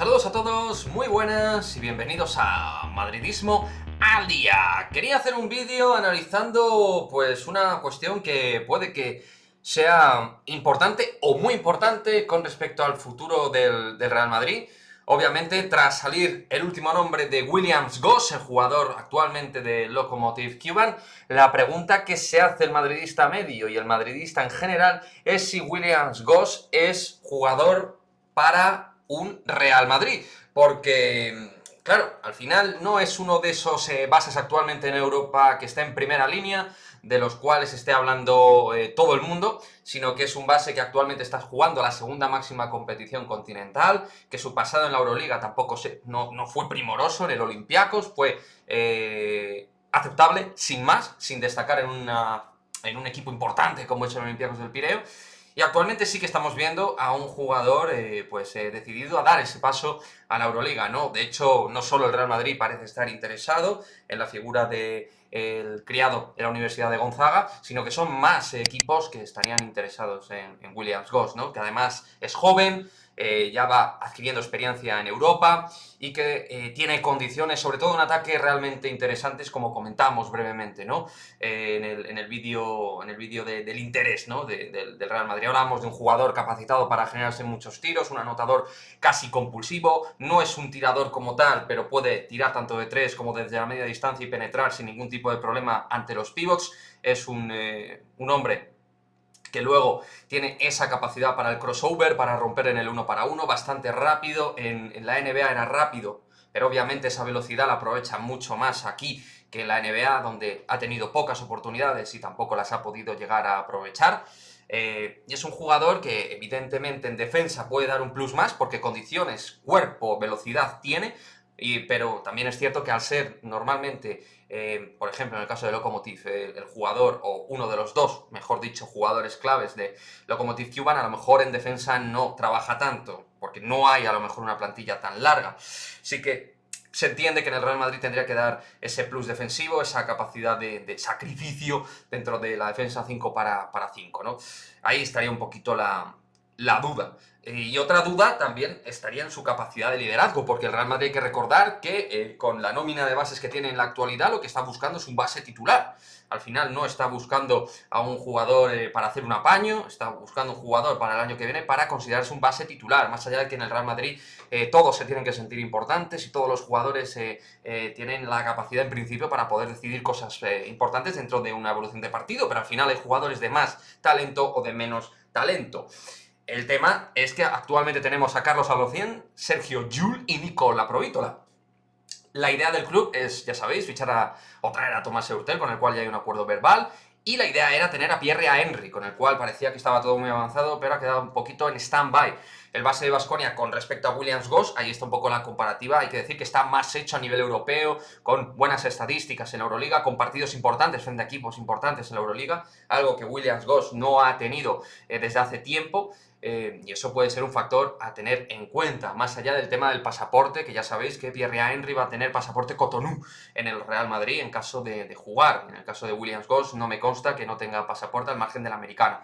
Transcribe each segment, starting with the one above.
Saludos a todos, muy buenas y bienvenidos a Madridismo al Día. Quería hacer un vídeo analizando pues una cuestión que puede que sea importante o muy importante con respecto al futuro del Real Madrid. Obviamente, tras salir el último nombre de Williams-Goss, el jugador actualmente de Lokomotiv Kuban, la pregunta que se hace el madridista medio y el madridista en general es si Williams-Goss es jugador para un Real Madrid, porque, claro, al final no es uno de esos bases actualmente en Europa que está en primera línea, de los cuales esté hablando todo el mundo, sino que es un base que actualmente está jugando la segunda máxima competición continental, que su pasado en la Euroliga tampoco no fue primoroso, en el Olympiacos fue aceptable, sin más, sin destacar en un equipo importante como es el Olympiacos del Pireo. Y actualmente sí que estamos viendo a un jugador decidido a dar ese paso a la Euroliga, ¿no? De hecho, no solo el Real Madrid parece estar interesado en la figura del criado en la Universidad de Gonzaga, sino que son más equipos que estarían interesados en Williams-Goss, ¿no? Que además es joven, ya va adquiriendo experiencia en Europa y que tiene condiciones, sobre todo un ataque realmente interesantes, como comentamos brevemente, ¿no? En el vídeo del interés, ¿no? del Real Madrid. Hablamos de un jugador capacitado para generarse muchos tiros, un anotador casi compulsivo, no es un tirador como tal, pero puede tirar tanto de 3 como desde la media distancia y penetrar sin ningún tipo de problema ante los pivots. Es un hombre que luego tiene esa capacidad para el crossover, para romper en el 1 para 1, bastante rápido. En la NBA era rápido, pero obviamente esa velocidad la aprovecha mucho más aquí que en la NBA, donde ha tenido pocas oportunidades y tampoco las ha podido llegar a aprovechar. Y es un jugador que evidentemente en defensa puede dar un plus más, porque condiciones, cuerpo, velocidad tiene, pero también es cierto que al ser normalmente, por ejemplo, en el caso de Lokomotiv, el jugador, o uno de los dos, mejor dicho, jugadores claves de Lokomotiv Kuban, a lo mejor en defensa no trabaja tanto, porque no hay a lo mejor una plantilla tan larga. Así que se entiende que en el Real Madrid tendría que dar ese plus defensivo, esa capacidad de sacrificio dentro de la defensa 5 para 5, ¿no? Ahí estaría un poquito la duda. Y otra duda también estaría en su capacidad de liderazgo, porque el Real Madrid hay que recordar que con la nómina de bases que tiene en la actualidad, lo que está buscando es un base titular. Al final no está buscando a un jugador para hacer un apaño, está buscando un jugador para el año que viene para considerarse un base titular, más allá de que en el Real Madrid todos se tienen que sentir importantes y todos los jugadores tienen la capacidad en principio para poder decidir cosas importantes dentro de una evolución de partido, pero al final hay jugadores de más talento o de menos talento. El tema es que actualmente tenemos a Carlos Alocén, Sergio Llull y Nicola Provítola. La idea del club es, ya sabéis, fichar o traer a Tomás Eurtel, con el cual ya hay un acuerdo verbal, y la idea era tener a Pierre Henry, con el cual parecía que estaba todo muy avanzado, pero ha quedado un poquito en stand-by. El base de Baskonia con respecto a Williams-Goss, ahí está un poco la comparativa, hay que decir que está más hecho a nivel europeo, con buenas estadísticas en la Euroliga, con partidos importantes frente a equipos importantes en la Euroliga, algo que Williams-Goss no ha tenido desde hace tiempo. Y eso puede ser un factor a tener en cuenta, más allá del tema del pasaporte, que ya sabéis que Pierre Henry va a tener pasaporte Cotonou en el Real Madrid en caso de jugar. En el caso de Williams-Goss no me consta que no tenga pasaporte al margen del americano.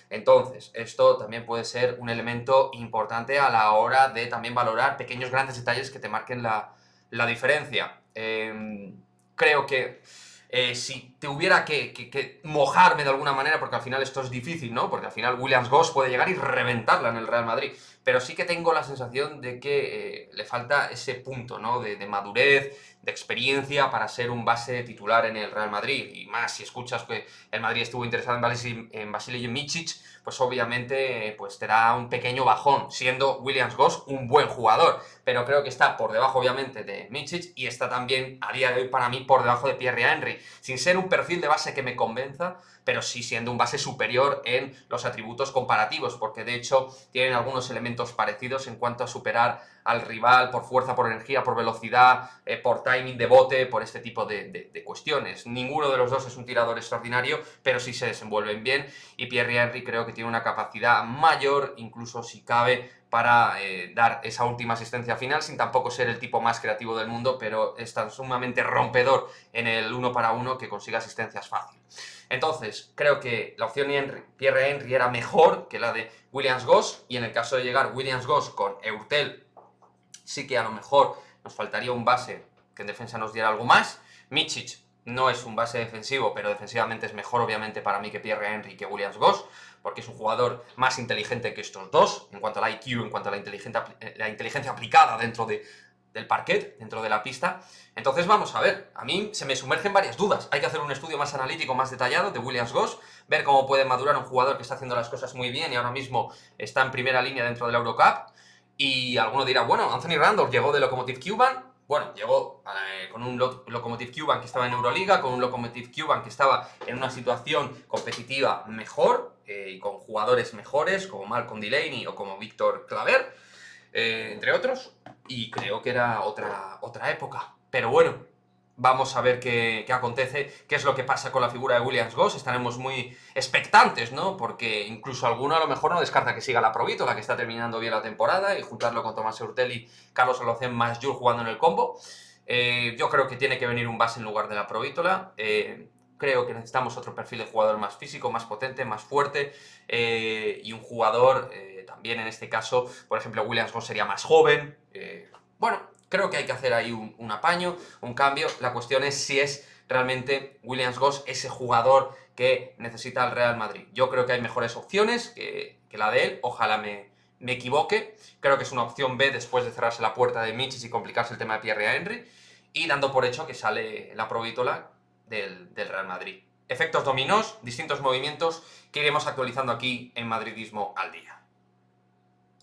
Entonces, esto también puede ser un elemento importante a la hora de también valorar pequeños grandes detalles que te marquen la diferencia. Creo que si te hubiera que mojarme de alguna manera, porque al final esto es difícil, ¿no? Porque al final Williams-Goss puede llegar y reventarla en el Real Madrid, pero sí que tengo la sensación de que le falta ese punto, ¿no? De madurez, de experiencia para ser un base titular en el Real Madrid, y más si escuchas que el Madrid estuvo interesado en Vasilij Micic, pues obviamente pues te da un pequeño bajón, siendo Williams-Goss un buen jugador, pero creo que está por debajo obviamente de Micic y está también a día de hoy para mí por debajo de Pierre Henry, sin ser un perfil de base que me convenza, pero sí siendo un base superior en los atributos comparativos, porque de hecho tienen algunos elementos parecidos en cuanto a superar al rival por fuerza, por energía, por velocidad, por timing de bote, por este tipo de cuestiones. Ninguno de los dos es un tirador extraordinario, pero sí se desenvuelven bien, y Pierre Henry creo que tiene una capacidad mayor, incluso si cabe, para dar esa última asistencia final, sin tampoco ser el tipo más creativo del mundo, pero es tan sumamente rompedor en el 1 para 1 que consigue asistencias fácil. Entonces, creo que la opción Pierre Henry era mejor que la de Williams-Goss, y en el caso de llegar Williams-Goss con Eurtel Sí que a lo mejor nos faltaría un base que en defensa nos diera algo más. Micic no es un base defensivo, pero defensivamente es mejor, obviamente, para mí que Pierre-Henry y que Williams-Goss, porque es un jugador más inteligente que estos dos, en cuanto al IQ, en cuanto a la inteligencia aplicada dentro del parquet, dentro de la pista. Entonces vamos a ver, a mí se me sumergen varias dudas. Hay que hacer un estudio más analítico, más detallado de Williams-Goss, ver cómo puede madurar un jugador que está haciendo las cosas muy bien y ahora mismo está en primera línea dentro de la Eurocup. Y alguno dirá, bueno, Anthony Randolph llegó de Lokomotiv Kuban. Bueno, llegó con un Lokomotiv Kuban que estaba en Euroliga, con un Lokomotiv Kuban que estaba en una situación competitiva mejor y con jugadores mejores como Malcolm Delaney o como Víctor Claver, entre otros. Y creo que era otra época. Pero bueno, vamos a ver qué acontece, qué es lo que pasa con la figura de Williams-Goss. Estaremos muy expectantes, ¿no? Porque incluso alguno a lo mejor no descarta que siga la Provítola, que está terminando bien la temporada, y juntarlo con Tomás Eurtel, Carlos Olocén más Jul jugando en el combo. Yo creo que tiene que venir un base en lugar de la Provítola. Creo que necesitamos otro perfil de jugador más físico, más potente, más fuerte, y un jugador, también en este caso, por ejemplo, Williams-Goss sería más joven. Bueno, creo que hay que hacer ahí un apaño, un cambio. La cuestión es si es realmente Williams-Goss ese jugador que necesita el Real Madrid. Yo creo que hay mejores opciones que la de él. Ojalá me equivoque. Creo que es una opción B después de cerrarse la puerta de Michis y complicarse el tema de Pierre-Henry. Y dando por hecho que sale la Provítola del Real Madrid. Efectos dominós, distintos movimientos que iremos actualizando aquí en Madridismo al Día.